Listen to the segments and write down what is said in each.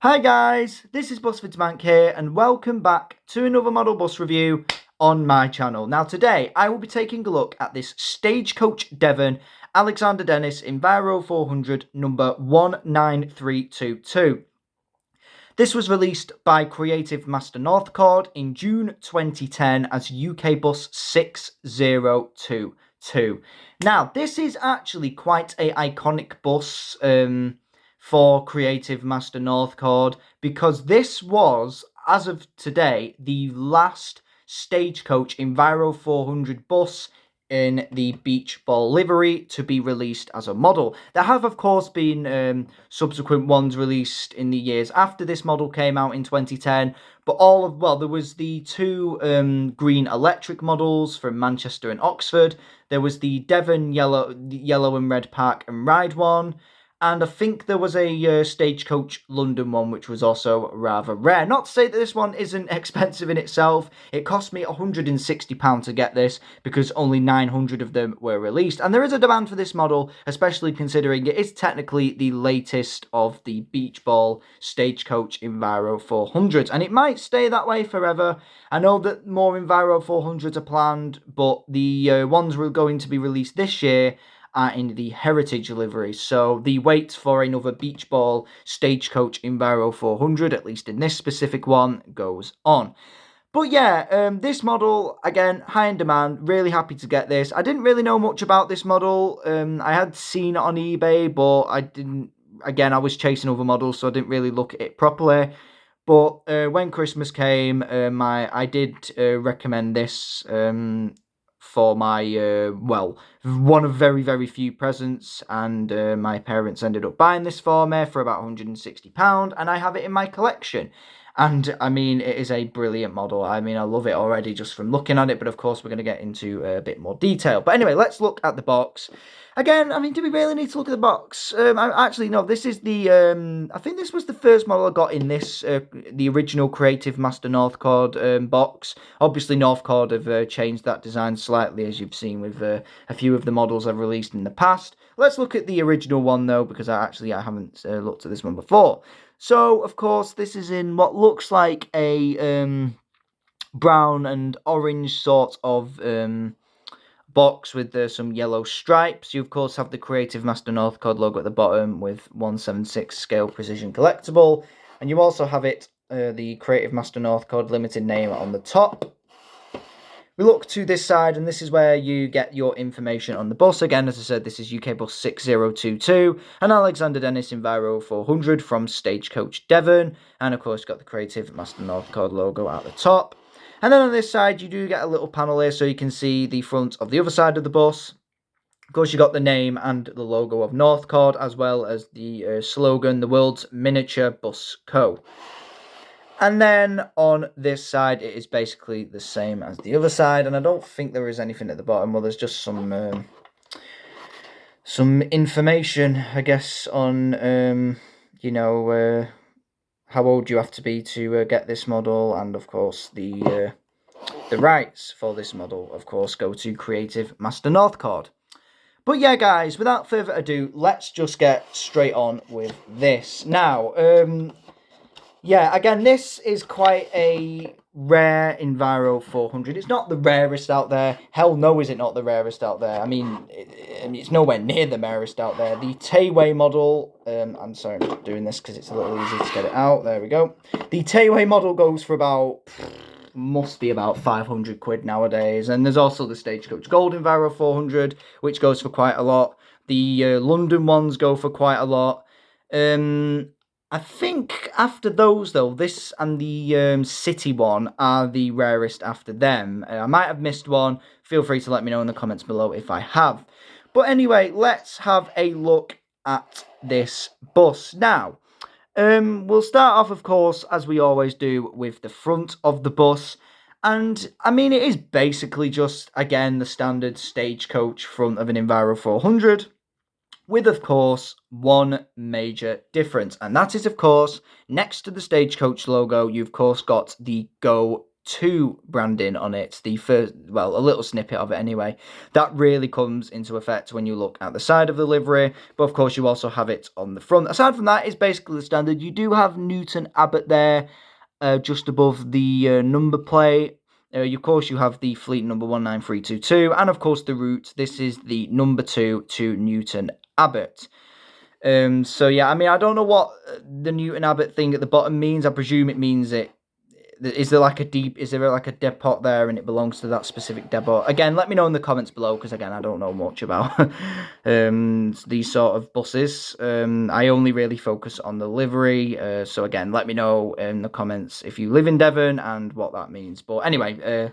Hi guys, this is Busford's here and welcome back to another model bus review on my channel. Now today I will be taking a look at this Stagecoach Devon Alexander Dennis Enviro400 number 19322. This was released by Creative Master Northcord in June 2010 as UKBUS 6022. Now this is actually quite an iconic bus for Creative Master Northcord, because this was, as of today, the last Stagecoach Enviro400 bus in the beach ball livery to be released as a model. There have, of course, been subsequent ones released in the years after this model came out in 2010, but there was the two green electric models from Manchester and Oxford. There was the Devon yellow and red park and ride one. And I think there was a Stagecoach London one, which was also rather rare. Not to say that this one isn't expensive in itself. It cost me £160 to get this, because only 900 of them were released. And there is a demand for this model, especially considering it is technically the latest of the beach ball Stagecoach Enviro400s. And it might stay that way forever. I know that more Enviro400s are planned, but the ones we're going to be released this year are in the heritage livery, so the wait for another beach ball Stagecoach Enviro400, at least in this specific one, goes on. But yeah, this model, again, high in demand, really happy to get this. I didn't really know much about this model. I had seen it on eBay, but I was chasing other models, so I didn't really look at it properly. But when Christmas came, I did recommend this for my, one of very, very few presents, and my parents ended up buying this for me for about £160, and I have it in my collection. And, I mean, it is a brilliant model. I mean, I love it already just from looking at it, but of course we're going to get into a bit more detail. But anyway, let's look at the box. Again, I mean, do we really need to look at the box? Actually, no, this is the, I think this was the first model I got in this, the original Creative Master Northcord box. Obviously, Northcord have changed that design slightly, as you've seen with a few of the models I've released in the past. Let's look at the original one, though, because I haven't looked at this one before. So, of course, this is in what looks like a brown and orange sort of box with some yellow stripes. You, of course, have the Creative Master Northcord logo at the bottom with 1/76 scale precision collectible. And you also have the Creative Master Northcord limited name on the top. We look to this side, and this is where you get your information on the bus. Again, as I said, this is UKBUS 6022, and Alexander Dennis Enviro400 from Stagecoach Devon. And of course, got the Creative Master Northcord logo at the top. And then on this side, you do get a little panel here, so you can see the front of the other side of the bus. Of course, you got the name and the logo of Northcord, as well as the slogan, the world's miniature bus co. And then on this side, it is basically the same as the other side, and I don't think there is anything at the bottom. Well, there's just some information, I guess, on how old you have to be to get this model, and of course the rights for this model, of course, go to Creative Master Northcord. But yeah, guys, without further ado, let's just get straight on with this. Now, yeah, again, this is quite a rare Enviro400. It's not the rarest out there. Hell no, is it not the rarest out there? I mean, it's nowhere near the rarest out there. The Tayway model, I'm sorry, I'm doing this because it's a little easy to get it out. There we go. The Tayway model goes for must be about 500 quid nowadays. And there's also the Stagecoach Gold Enviro400, which goes for quite a lot. The London ones go for quite a lot. I think after those, though, this and the City one are the rarest after them. I might have missed one. Feel free to let me know in the comments below if I have. But anyway, let's have a look at this bus. Now, we'll start off, of course, as we always do, with the front of the bus. And, I mean, it is basically just, again, the standard Stagecoach front of an Enviro400. With, of course, one major difference. And that is, of course, next to the Stagecoach logo, you've, of course, got the Go Go.2 branding on it, the first, well, a little snippet of it anyway, that really comes into effect when you look at the side of the livery, but of course you also have it on the front. Aside from that, it's basically the standard. You do have Newton Abbott there, just above the number plate. Of course, you have the fleet number 19322, and of course the route. This is the number 2 to Newton Abbott. So yeah, I mean, I don't know what the Newton Abbott thing at the bottom means. I presume it means it. Is there like a depot there and it belongs to that specific depot? Again, let me know in the comments below, because again, I don't know much about these sort of buses. I only really focus on the livery. So again, let me know in the comments if you live in Devon and what that means. But anyway,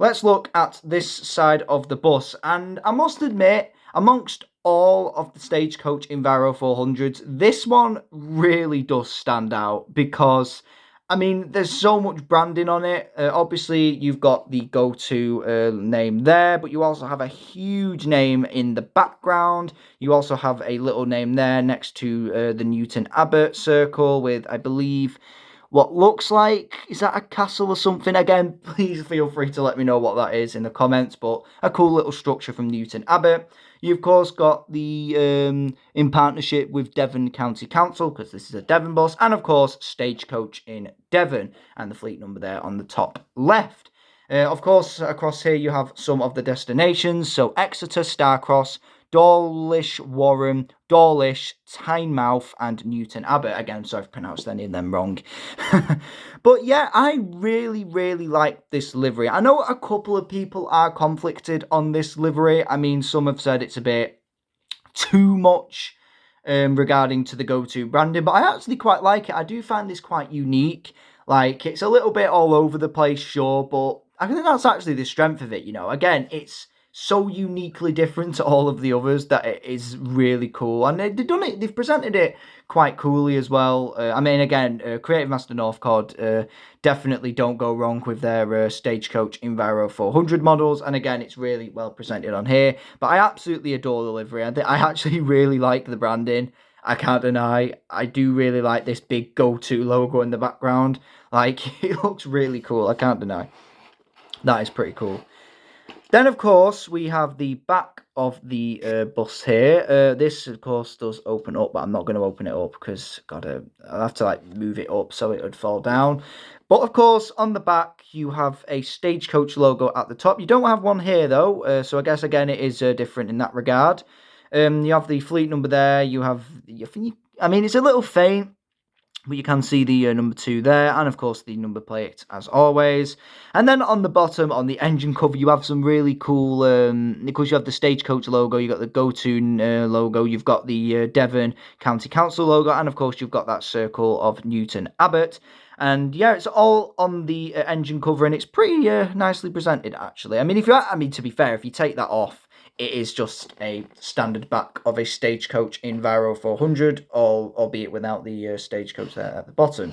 let's look at this side of the bus. And I must admit, amongst all of the Stagecoach Enviro400s, this one really does stand out because, I mean, there's so much branding on it. Obviously, you've got the go-to name there, but you also have a huge name in the background. You also have a little name there next to the Newton Abbott circle with, I believe, what looks like, is that a castle or something? Again, please feel free to let me know what that is in the comments, but a cool little structure from Newton Abbott. You, of course, got the, in partnership with Devon County Council, because this is a Devon bus, and, of course, Stagecoach in Devon, and the fleet number there on the top left. Of course, across here you have some of the destinations, so Exeter, Starcross, Dawlish, Warren, Dawlish, Tynemouth, and Newton Abbott. Again, sorry if I pronounced any of them wrong. But yeah, I really, really like this livery. I know a couple of people are conflicted on this livery. I mean, some have said it's a bit too much regarding to the go-to branding, but I actually quite like it. I do find this quite unique. Like, it's a little bit all over the place, sure, but I think that's actually the strength of it, you know. Again, it's so uniquely different to all of the others that it is really cool, and they've presented it quite coolly as well. I mean, again, Creative Master Northcord definitely don't go wrong with their Stagecoach Enviro400 models, and again, it's really well presented on here. But I absolutely adore the livery. I actually really like the branding. I can't deny, I do really like this big go-to logo in the background. Like, it looks really cool, I can't deny. That is pretty cool. Then, of course, we have the back of the bus here. This, of course, does open up, but I'm not going to open it up because, God, I'll have to, like, move it up so it would fall down. But, of course, on the back, you have a Stagecoach logo at the top. You don't have one here, though, so I guess, again, it is different in that regard. You have the fleet number there. You have, I mean, it's a little faint, but you can see the number 2 there, and of course the number plate as always. And then on the bottom, on the engine cover, you have some really cool, because you have the Stagecoach logo, you got the go-to logo, you've got the Devon County Council logo, and of course you've got that circle of Newton Abbott. And yeah, it's all on the engine cover, and it's pretty nicely presented, actually. I mean, to be fair, if you take that off, it is just a standard back of a Stagecoach Enviro400, albeit without the Stagecoach there at the bottom.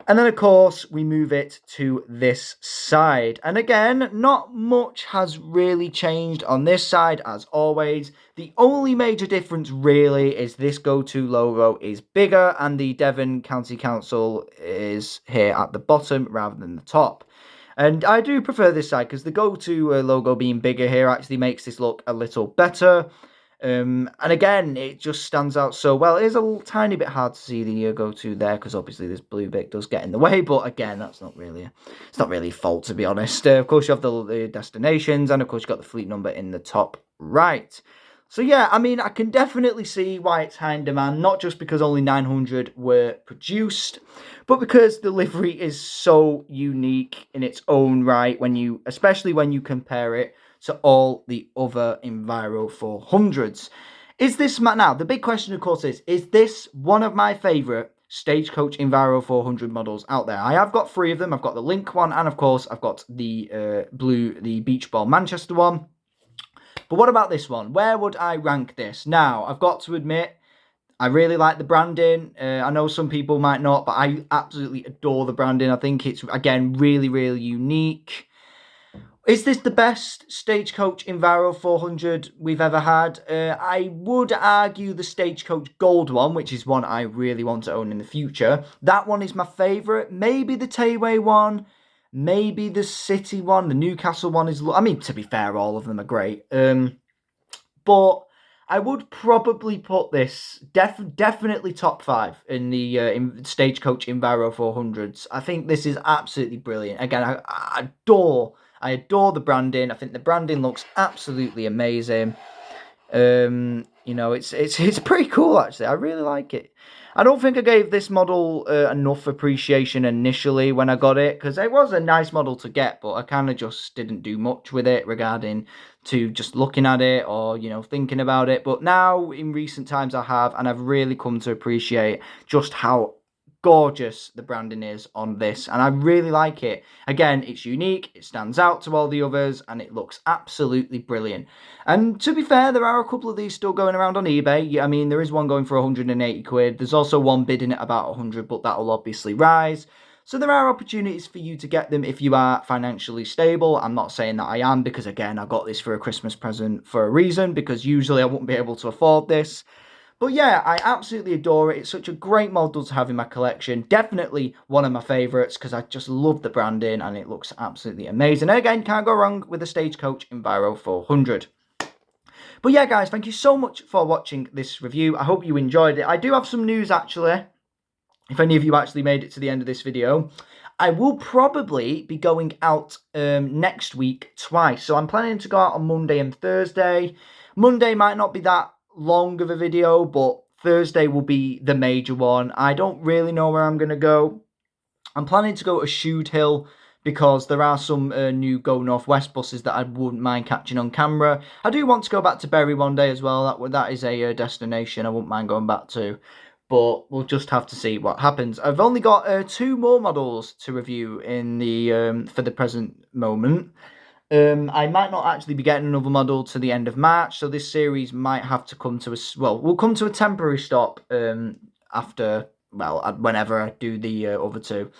And then, of course, we move it to this side. And again, not much has really changed on this side, as always. The only major difference, really, is this go-to logo is bigger, and the Devon County Council is here at the bottom rather than the top. And I do prefer this side because the go-to logo being bigger here actually makes this look a little better. And again, it just stands out so well. It is a tiny bit hard to see the go-to there because obviously this blue bit does get in the way. But again, it's not really a fault, to be honest. Of course, you have the destinations, and of course, you've got the fleet number in the top right. So yeah, I mean, I can definitely see why it's high in demand, not just because only 900 were produced, but because the livery is so unique in its own right, especially when you compare it to all the other Enviro400s. Now, the big question, of course, is this one of my favourite Stagecoach Enviro400 models out there? I have got 3 of them. I've got the Link one, and of course, I've got the Beach Ball Manchester one. But what about this one? Where would I rank this? Now, I've got to admit, I really like the branding. I know some people might not, but I absolutely adore the branding. I think it's, again, really, really unique. Is this the best Stagecoach Enviro400 we've ever had? I would argue the Stagecoach Gold one, which is one I really want to own in the future. That one is my favourite. Maybe the Tayway one. Maybe the City one, the Newcastle one is... I mean, to be fair, all of them are great. But I would probably put this definitely top 5 in the Stagecoach Enviro400s. I think this is absolutely brilliant. Again, I adore the branding. I think the branding looks absolutely amazing. You know, it's pretty cool actually. I really like it. I don't think I gave this model enough appreciation initially when I got it, because it was a nice model to get, but I kind of just didn't do much with it regarding to just looking at it or, you know, thinking about it. But now in recent times I have, and I've really come to appreciate just how gorgeous the branding is on this, and I really like it. Again, it's unique, it stands out to all the others, and it looks absolutely brilliant. And to be fair, there are a couple of these still going around on eBay. I mean, there is one going for 180 quid. There's also one bidding at about 100, but that'll obviously rise. So there are opportunities for you to get them if you are financially stable. I'm not saying that I am, because again, I got this for a Christmas present for a reason, because usually I wouldn't be able to afford this. But yeah, I absolutely adore it. It's such a great model to have in my collection. Definitely one of my favourites, because I just love the branding and it looks absolutely amazing. And again, can't go wrong with the Stagecoach Enviro400. But yeah, guys, thank you so much for watching this review. I hope you enjoyed it. I do have some news, actually, if any of you actually made it to the end of this video. I will probably be going out next week twice. So I'm planning to go out on Monday and Thursday. Monday might not be that long of a video, but Thursday will be the major one. I don't really know where I'm going to go. I'm planning to go to Shude Hill, because there are some new Go Northwest buses that I wouldn't mind catching on camera. I do want to go back to Bury one day as well. That is a destination I wouldn't mind going back to. But we'll just have to see what happens. I've only got 2 more models to review in the for the present moment. I might not actually be getting another model to the end of March, so this series might have to come to we'll come to a temporary stop after, well, whenever I do the other 2.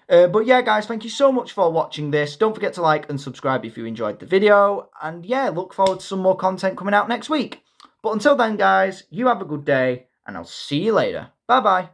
But yeah, guys, thank you so much for watching this. Don't forget to like and subscribe if you enjoyed the video. And yeah, look forward to some more content coming out next week. But until then, guys, you have a good day, and I'll see you later. Bye-bye.